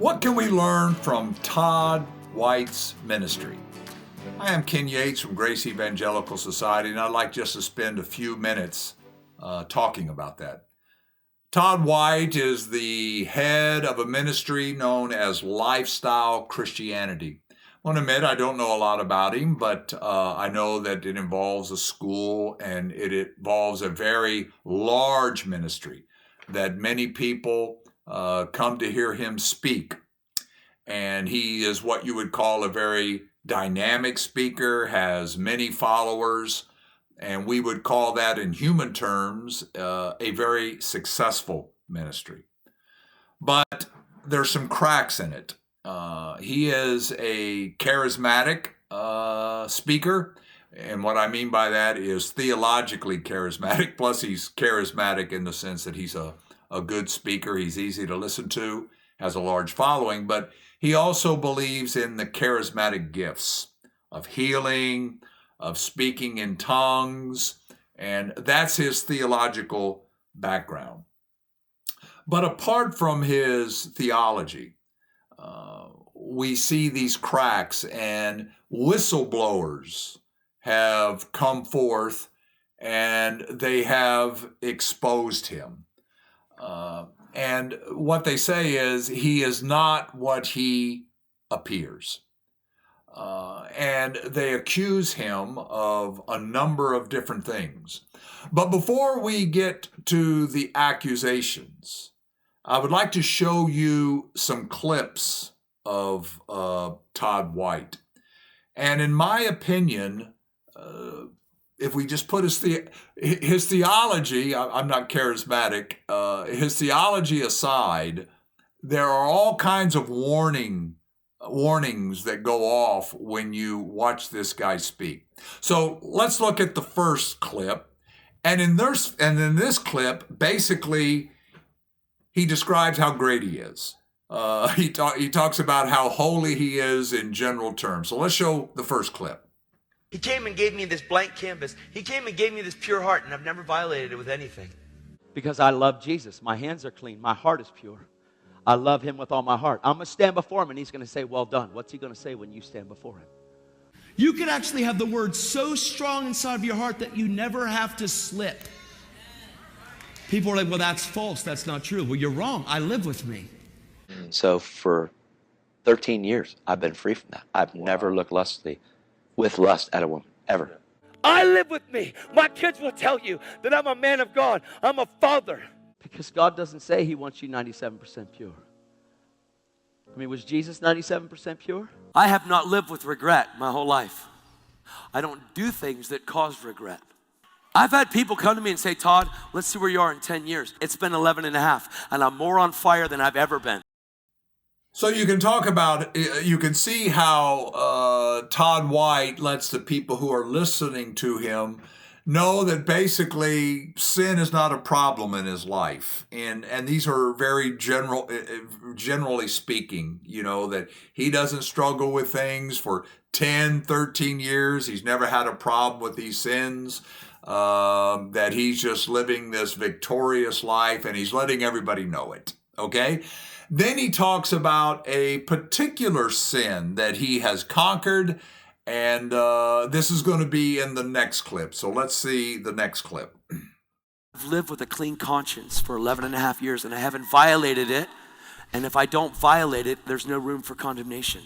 What can we learn from Todd White's ministry? I am Ken Yates from Grace Evangelical Society, and I'd like just to spend a few minutes talking about that. Todd White is the head of a ministry known as Lifestyle Christianity. I want to admit I don't know a lot about him, but I know that it involves a school and it involves a very large ministry that many people come to hear him speak. And he is what you would call a very dynamic speaker, has many followers, and we would call that in human terms a very successful ministry. But there's some cracks in it. He is a charismatic speaker, and what I mean by that is theologically charismatic, plus he's charismatic in the sense that he's a good speaker, he's easy to listen to, has a large following, but he also believes in the charismatic gifts of healing, of speaking in tongues, and that's his theological background. But apart from his theology, we see these cracks, and whistleblowers have come forth and they have exposed him. And what they say is he is not what he appears. And they accuse him of a number of different things. But before we get to the accusations, I would like to show you some clips of Todd White. And in my opinion, if we just put his theology, I'm not charismatic, his theology aside, there are all kinds of warnings that go off when you watch this guy speak. So let's look at the first clip. And in this clip, basically, he describes how great he is. He talks about how holy he is in general terms. So let's show the first clip. He came and gave me this blank canvas. He came and gave me this pure heart, and I've never violated it with anything. Because I love Jesus. My hands are clean. My heart is pure. I love him with all my heart. I'm going to stand before him, and he's going to say, well done. What's he going to say when you stand before him? You can actually have the word so strong inside of your heart that you never have to slip. People are like, well, that's false. That's not true. Well, you're wrong. I live with me. So for 13 years, I've been free from that. I've never looked with lust at a woman, ever. I live with me. My kids will tell you that I'm a man of God. I'm a father. Because God doesn't say he wants you 97% pure. I mean, was Jesus 97% pure? I have not lived with regret my whole life. I don't do things that cause regret. I've had people come to me and say, Todd, let's see where you are in 10 years. It's been 11 and a half, and I'm more on fire than I've ever been. So you can see how Todd White lets the people who are listening to him know that basically sin is not a problem in his life. And these are very generally speaking, that he doesn't struggle with things for 10, 13 years. He's never had a problem with these sins, that he's just living this victorious life and he's letting everybody know it. Okay? Then he talks about a particular sin that he has conquered, and this is going to be in the next clip. So let's see the next clip. I've lived with a clean conscience for 11 and a half years, and I haven't violated it. And if I don't violate it, there's no room for condemnation.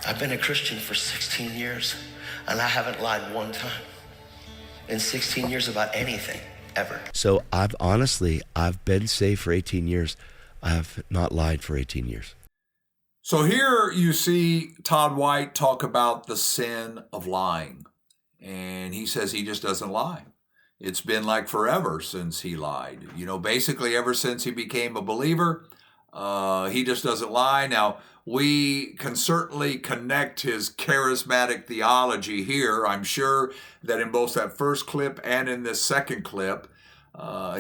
I've been a Christian for 16 years, and I haven't lied one time in 16 years about anything, ever. So I've been saved for 18 years. I have not lied for 18 years. So here you see Todd White talk about the sin of lying. And he says he just doesn't lie. It's been like forever since he lied. Basically ever since he became a believer, he just doesn't lie. Now, we can certainly connect his charismatic theology here. I'm sure that in both that first clip and in this second clip,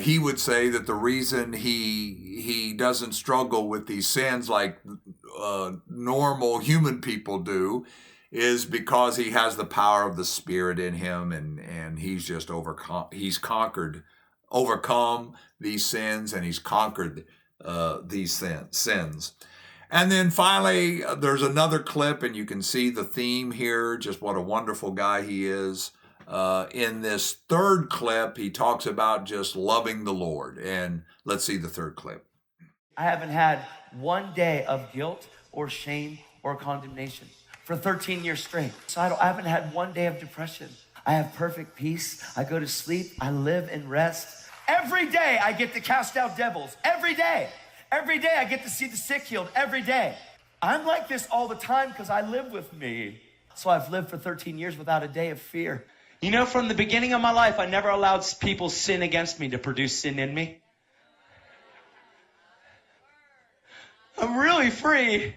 he would say that the reason he doesn't struggle with these sins like normal human people do is because he has the power of the Spirit in him, and he's just overcome these sins, and he's conquered these sins. And then finally, there's another clip, and you can see the theme here, just what a wonderful guy he is. In this third clip, he talks about just loving the Lord. And let's see the third clip. I haven't had one day of guilt or shame or condemnation for 13 years straight. So I haven't had one day of depression. I have perfect peace. I go to sleep. I live in rest. Every day I get to cast out devils. Every day. Every day I get to see the sick healed. Every day. I'm like this all the time because I live with me. So I've lived for 13 years without a day of fear. You know, from the beginning of my life, I never allowed people's sin against me to produce sin in me. I'm really free.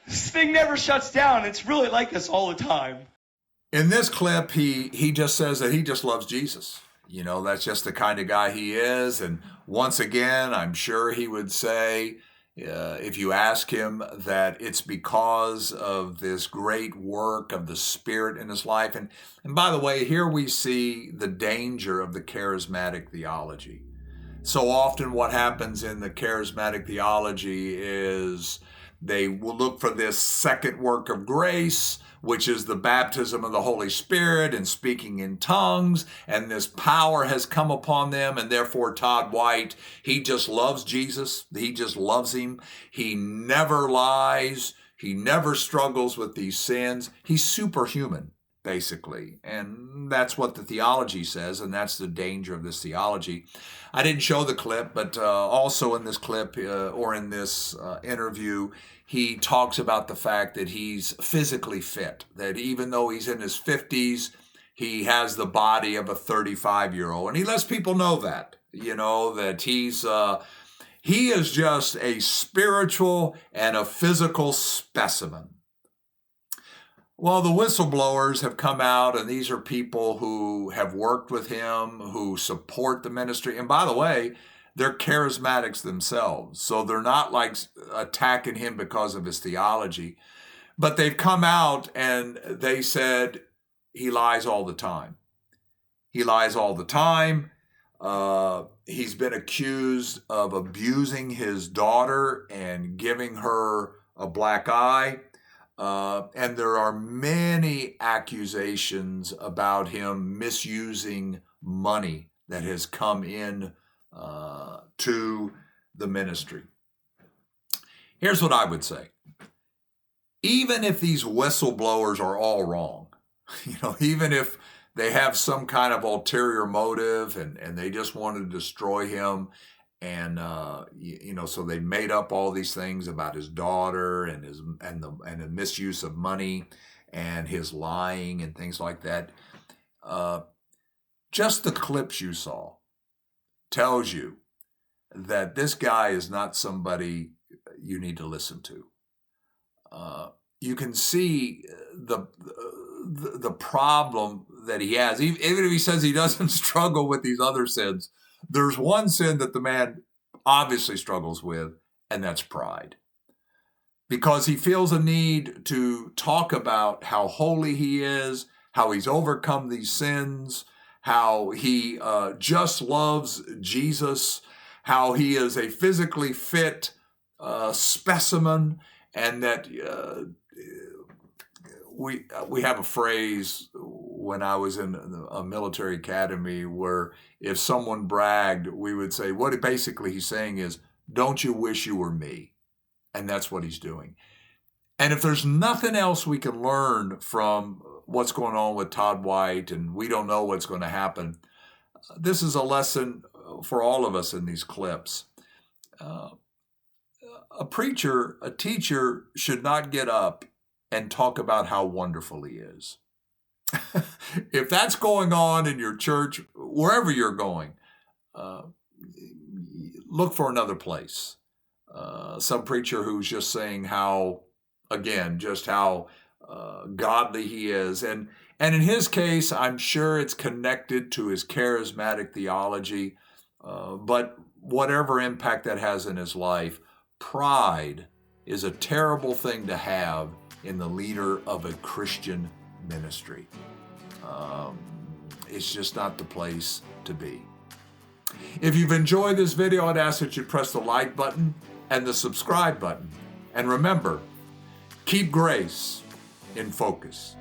This thing never shuts down. It's really like this all the time. In this clip, he just says that he just loves Jesus. You know, that's just the kind of guy he is. And once again, I'm sure he would say, if you ask him, that it's because of this great work of the Spirit in his life. And by the way, here we see the danger of the charismatic theology. So often what happens in the charismatic theology is they will look for this second work of grace, which is the baptism of the Holy Spirit and speaking in tongues, and this power has come upon them, and therefore Todd White, he just loves Jesus. He just loves him. He never lies. He never struggles with these sins. He's superhuman, basically, and that's what the theology says, and that's the danger of this theology. I didn't show the clip, but also in this clip or in this interview, he talks about the fact that he's physically fit, that even though he's in his 50s, he has the body of a 35-year-old. And he lets people know that, you know, that he is just a spiritual and a physical specimen. Well, the whistleblowers have come out, and these are people who have worked with him, who support the ministry. And by the way, they're charismatics themselves. So they're not like attacking him because of his theology. But they've come out and they said he lies all the time. He lies all the time. He's been accused of abusing his daughter and giving her a black eye. And there are many accusations about him misusing money that has come in to the ministry. Here's what I would say. Even if these whistleblowers are all wrong, you know, even if they have some kind of ulterior motive and they just want to destroy him, and you know, so they made up all these things about his daughter and the misuse of money and his lying and things like that. Just the clips you saw tells you that this guy is not somebody you need to listen to. You can see the problem that he has. Even if he says he doesn't struggle with these other sins, there's one sin that the man obviously struggles with, and that's pride. Because he feels a need to talk about how holy he is, how he's overcome these sins, how he just loves Jesus, how he is a physically fit specimen, and that we have a phrase when I was in a military academy where if someone bragged, we would say, what basically he's saying is, don't you wish you were me? And that's what he's doing. And if there's nothing else we can learn from what's going on with Todd White, and we don't know what's going to happen, this is a lesson for all of us in these clips. A preacher, a teacher should not get up and talk about how wonderful he is. If that's going on in your church, wherever you're going, look for another place. Some preacher who's just saying how, again, just how godly he is. And in his case, I'm sure it's connected to his charismatic theology. But whatever impact that has in his life, pride is a terrible thing to have in the leader of a Christian ministry. It's just not the place to be. If you've enjoyed this video, I'd ask that you press the like button and the subscribe button. And remember, keep grace in focus.